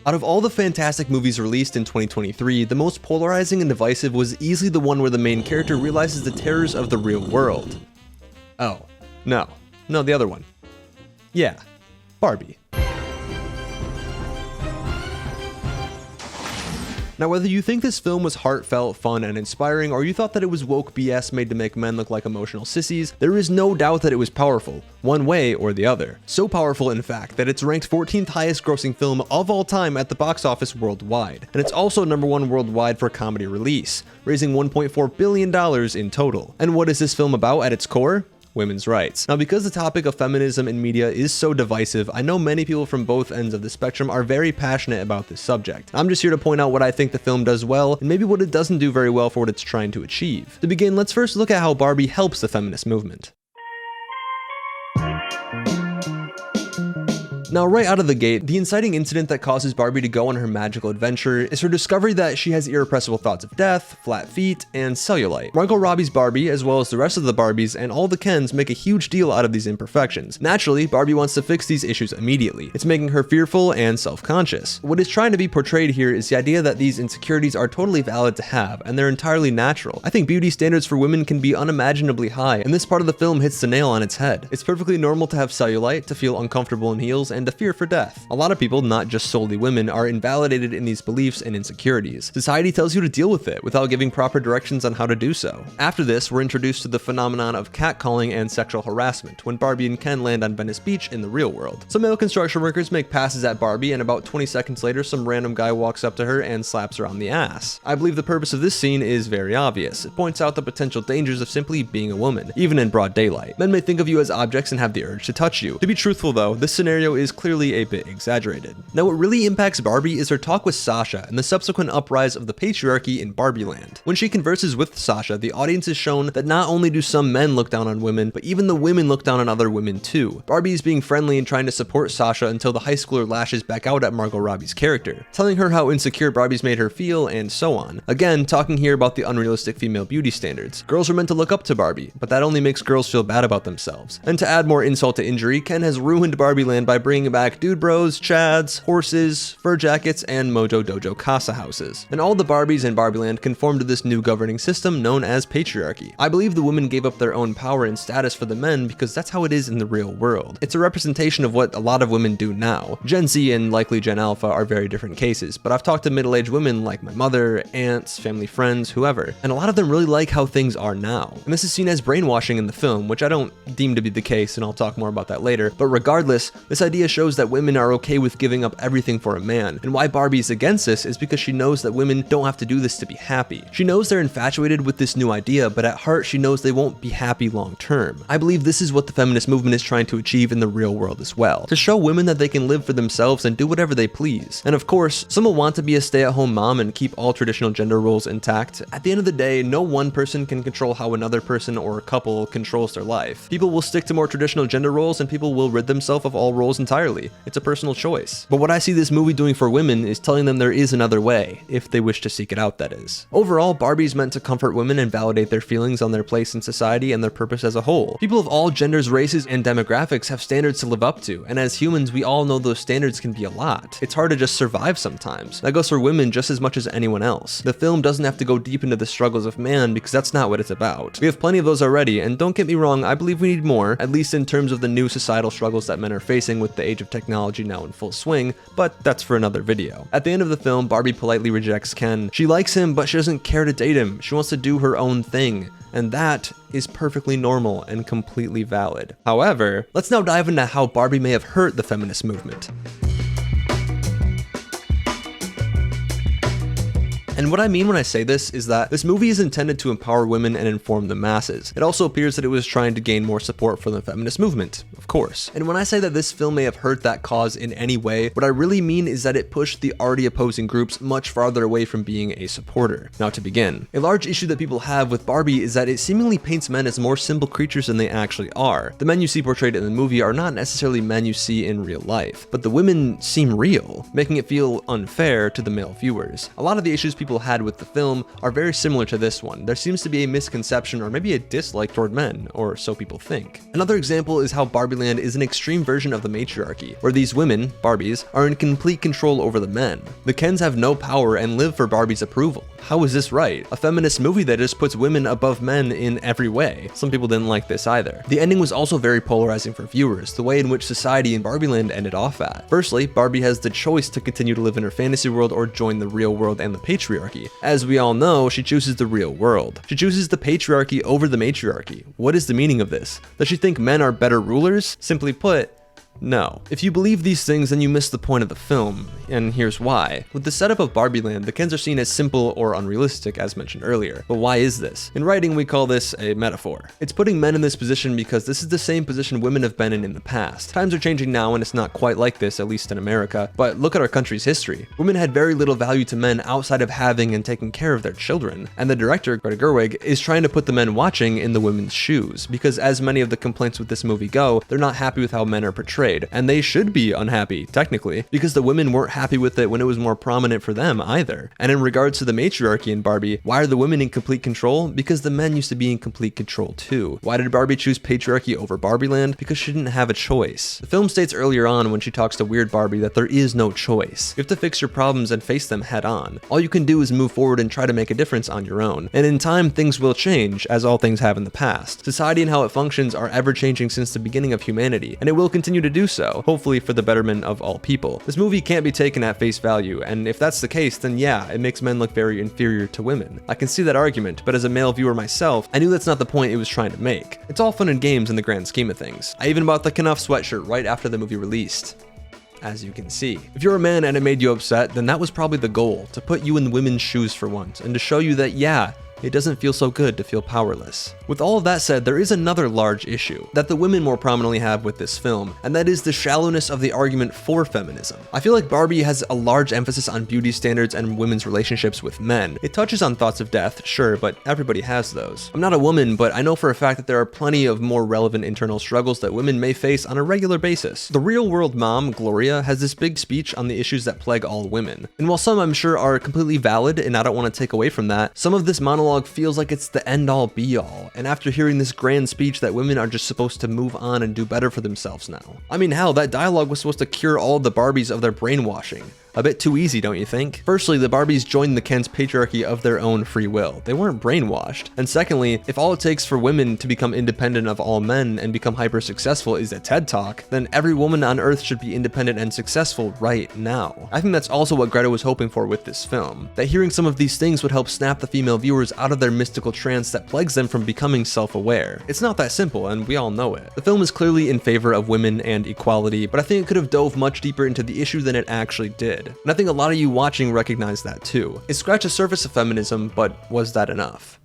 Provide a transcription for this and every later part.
Out of all the fantastic movies released in 2023, the most polarizing and divisive was easily the one where the main character realizes the terrors of the real world. Oh, no, the other one. Yeah, Barbie. Now, whether you think this film was heartfelt, fun, and inspiring, or you thought that it was woke BS made to make men look like emotional sissies, there is no doubt that it was powerful, one way or the other. So powerful, in fact, that it's ranked 14th highest grossing film of all time at the box office worldwide. And it's also #1 worldwide for comedy release, raising $1.4 billion in total. And what is this film about at its core? Women's rights. Now, because the topic of feminism in media is so divisive, I know many people from both ends of the spectrum are very passionate about this subject. I'm just here to point out what I think the film does well, and maybe what it doesn't do very well for what it's trying to achieve. To begin, let's first look at how Barbie helps the feminist movement. Now, right out of the gate, the inciting incident that causes Barbie to go on her magical adventure is her discovery that she has irrepressible thoughts of death, flat feet, and cellulite. Margot Robbie's Barbie, as well as the rest of the Barbies and all the Kens, make a huge deal out of these imperfections. Naturally, Barbie wants to fix these issues immediately. It's making her fearful and self-conscious. What is trying to be portrayed here is the idea that these insecurities are totally valid to have, and they're entirely natural. I think beauty standards for women can be unimaginably high, and this part of the film hits the nail on its head. It's perfectly normal to have cellulite, to feel uncomfortable in heels, and to fear for death. A lot of people, not just solely women, are invalidated in these beliefs and insecurities. Society tells you to deal with it without giving proper directions on how to do so. After this, we're introduced to the phenomenon of catcalling and sexual harassment when Barbie and Ken land on Venice Beach in the real world. Some male construction workers make passes at Barbie, and about 20 seconds later, some random guy walks up to her and slaps her on the ass. I believe the purpose of this scene is very obvious. It points out the potential dangers of simply being a woman, even in broad daylight. Men may think of you as objects and have the urge to touch you. To be truthful though, this scenario is clearly a bit exaggerated. Now, what really impacts Barbie is her talk with Sasha and the subsequent uprise of the patriarchy in Barbie land. When she converses with Sasha, the audience is shown that not only do some men look down on women, but even the women look down on other women too. Barbie is being friendly and trying to support Sasha until the high schooler lashes back out at Margot Robbie's character, telling her how insecure Barbie's made her feel and so on. Again, talking here about the unrealistic female beauty standards. Girls are meant to look up to Barbie, but that only makes girls feel bad about themselves. And to add more insult to injury, Ken has ruined Barbie land by bringing back dude bros, chads, horses, fur jackets, and Mojo Dojo casa houses. And all the Barbies in Barbie land conform to this new governing system known as patriarchy. I believe the women gave up their own power and status for the men because that's how it is in the real world. It's a representation of what a lot of women do now. Gen Z and likely Gen Alpha are very different cases, but I've talked to middle-aged women like my mother, aunts, family friends, whoever, and a lot of them really like how things are now. And this is seen as brainwashing in the film, which I don't deem to be the case, and I'll talk more about that later. But regardless, this idea shows that women are okay with giving up everything for a man, and why Barbie is against this is because she knows that women don't have to do this to be happy. She knows they're infatuated with this new idea, but at heart she knows they won't be happy long term. I believe this is what the feminist movement is trying to achieve in the real world as well, to show women that they can live for themselves and do whatever they please. And of course, some will want to be a stay-at-home mom and keep all traditional gender roles intact. At the end of the day, no one person can control how another person or a couple controls their life. People will stick to more traditional gender roles and people will rid themselves of all roles entirely. It's a personal choice. But what I see this movie doing for women is telling them there is another way, if they wish to seek it out, that is. Overall, Barbie's meant to comfort women and validate their feelings on their place in society and their purpose as a whole. People of all genders, races, and demographics have standards to live up to, and as humans, we all know those standards can be a lot. It's hard to just survive sometimes. That goes for women just as much as anyone else. The film doesn't have to go deep into the struggles of man because that's not what it's about. We have plenty of those already, and don't get me wrong, I believe we need more, at least in terms of the new societal struggles that men are facing with the age of technology now in full swing, but that's for another video. At the end of the film, Barbie politely rejects Ken. She likes him, but she doesn't care to date him. She wants to do her own thing. And that is perfectly normal and completely valid. However, let's now dive into how Barbie may have hurt the feminist movement. And what I mean when I say this is that this movie is intended to empower women and inform the masses. It also appears that it was trying to gain more support for the feminist movement, of course. And when I say that this film may have hurt that cause in any way, what I really mean is that it pushed the already opposing groups much farther away from being a supporter. Now, to begin, a large issue that people have with Barbie is that it seemingly paints men as more simple creatures than they actually are. The men you see portrayed in the movie are not necessarily men you see in real life, but the women seem real, making it feel unfair to the male viewers. A lot of the issues people people had with the film are very similar to this one. There seems to be a misconception or maybe a dislike toward men, or so people think. Another example is how Barbieland is an extreme version of the matriarchy, where these women, Barbies, are in complete control over the men. The Kens have no power and live for Barbie's approval. How is this right? A feminist movie that just puts women above men in every way. Some people didn't like this either. The ending was also very polarizing for viewers, the way in which society in Barbieland ended off at. Firstly, Barbie has the choice to continue to live in her fantasy world or join the real world and the patriarchy. As we all know, she chooses the real world. She chooses the patriarchy over the matriarchy. What is the meaning of this? Does she think men are better rulers? Simply put, no. If you believe these things, then you miss the point of the film, and here's why. With the setup of Barbieland, the Kens are seen as simple or unrealistic, as mentioned earlier. But why is this? In writing, we call this a metaphor. It's putting men in this position because this is the same position women have been in the past. Times are changing now, and it's not quite like this, at least in America, but look at our country's history. Women had very little value to men outside of having and taking care of their children, and the director, Greta Gurwig, is trying to put the men watching in the women's shoes, because as many of the complaints with this movie go, they're not happy with how men are portrayed. And they should be unhappy, technically, because the women weren't happy with it when it was more prominent for them either. And in regards to the matriarchy in Barbie, why are the women in complete control? Because the men used to be in complete control too. Why did Barbie choose patriarchy over Barbieland? Because she didn't have a choice. The film states earlier on when she talks to Weird Barbie that there is no choice. You have to fix your problems and face them head on. All you can do is move forward and try to make a difference on your own. And in time, things will change, as all things have in the past. Society and how it functions are ever changing since the beginning of humanity, and it will continue to do so, hopefully for the betterment of all people. This movie can't be taken at face value, and if that's the case, then yeah, it makes men look very inferior to women. I can see that argument, but as a male viewer myself, I knew that's not the point it was trying to make. It's all fun and games in the grand scheme of things. I even bought the Knuff sweatshirt right after the movie released, as you can see. If you're a man and it made you upset, then that was probably the goal, to put you in women's shoes for once, and to show you that yeah, it doesn't feel so good to feel powerless. With all of that said, there is another large issue that the women more prominently have with this film, and that is the shallowness of the argument for feminism. I feel like Barbie has a large emphasis on beauty standards and women's relationships with men. It touches on thoughts of death, sure, but everybody has those. I'm not a woman, but I know for a fact that there are plenty of more relevant internal struggles that women may face on a regular basis. The real world mom, Gloria, has this big speech on the issues that plague all women. And while some I'm sure are completely valid, and I don't want to take away from that, some of this monologue feels like it's the end-all be-all, and after hearing this grand speech that women are just supposed to move on and do better for themselves now. I mean, hell, that dialogue was supposed to cure all the Barbies of their brainwashing. A bit too easy, don't you think? Firstly, the Barbies joined the Ken's patriarchy of their own free will. They weren't brainwashed. And secondly, if all it takes for women to become independent of all men and become hyper successful is a TED Talk, then every woman on earth should be independent and successful right now. I think that's also what Greta was hoping for with this film. That hearing some of these things would help snap the female viewers out of their mystical trance that plagues them from becoming self-aware. It's not that simple, and we all know it. The film is clearly in favor of women and equality, but I think it could have dove much deeper into the issue than it actually did. And I think a lot of you watching recognize that too. It scratched the surface of feminism, but was that enough?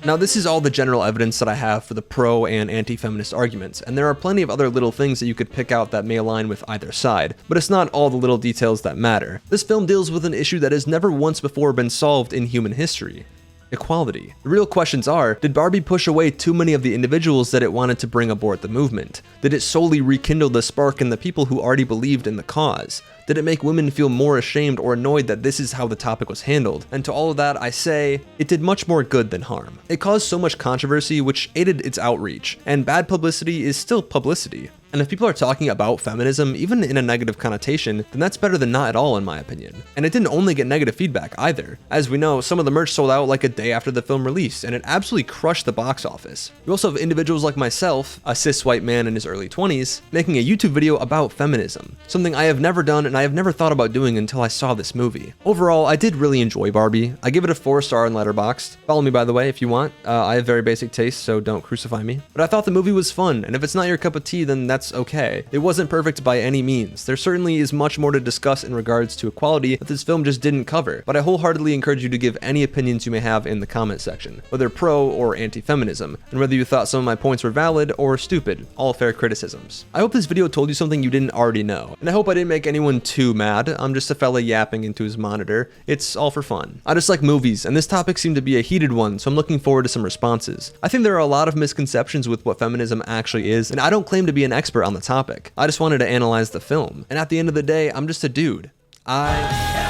Now, this is all the general evidence that I have for the pro and anti-feminist arguments, and there are plenty of other little things that you could pick out that may align with either side, but it's not all the little details that matter. This film deals with an issue that has never once before been solved in human history. Equality. The real questions are, did Barbie push away too many of the individuals that it wanted to bring aboard the movement? Did it solely rekindle the spark in the people who already believed in the cause? Did it make women feel more ashamed or annoyed that this is how the topic was handled? And to all of that, I say, it did much more good than harm. It caused so much controversy, which aided its outreach, and bad publicity is still publicity. And if people are talking about feminism, even in a negative connotation, then that's better than not at all in my opinion. And it didn't only get negative feedback either. As we know, some of the merch sold out like a day after the film released, and it absolutely crushed the box office. You also have individuals like myself, a cis white man in his early 20s, making a YouTube video about feminism, something I have never done and I have never thought about doing until I saw this movie. Overall, I did really enjoy Barbie. I give it a 4-star on Letterboxd. Follow me by the way if you want. I have very basic tastes, so don't crucify me. But I thought the movie was fun, and if it's not your cup of tea, then that's okay. It wasn't perfect by any means. There certainly is much more to discuss in regards to equality that this film just didn't cover, but I wholeheartedly encourage you to give any opinions you may have in the comment section, whether pro or anti-feminism, and whether you thought some of my points were valid or stupid, all fair criticisms. I hope this video told you something you didn't already know, and I hope I didn't make anyone too mad. I'm just a fella yapping into his monitor. It's all for fun. I just like movies, and this topic seemed to be a heated one, so I'm looking forward to some responses. I think there are a lot of misconceptions with what feminism actually is, and I don't claim to be an expert expert on the topic. I just wanted to analyze the film. And at the end of the day, I'm just a dude. I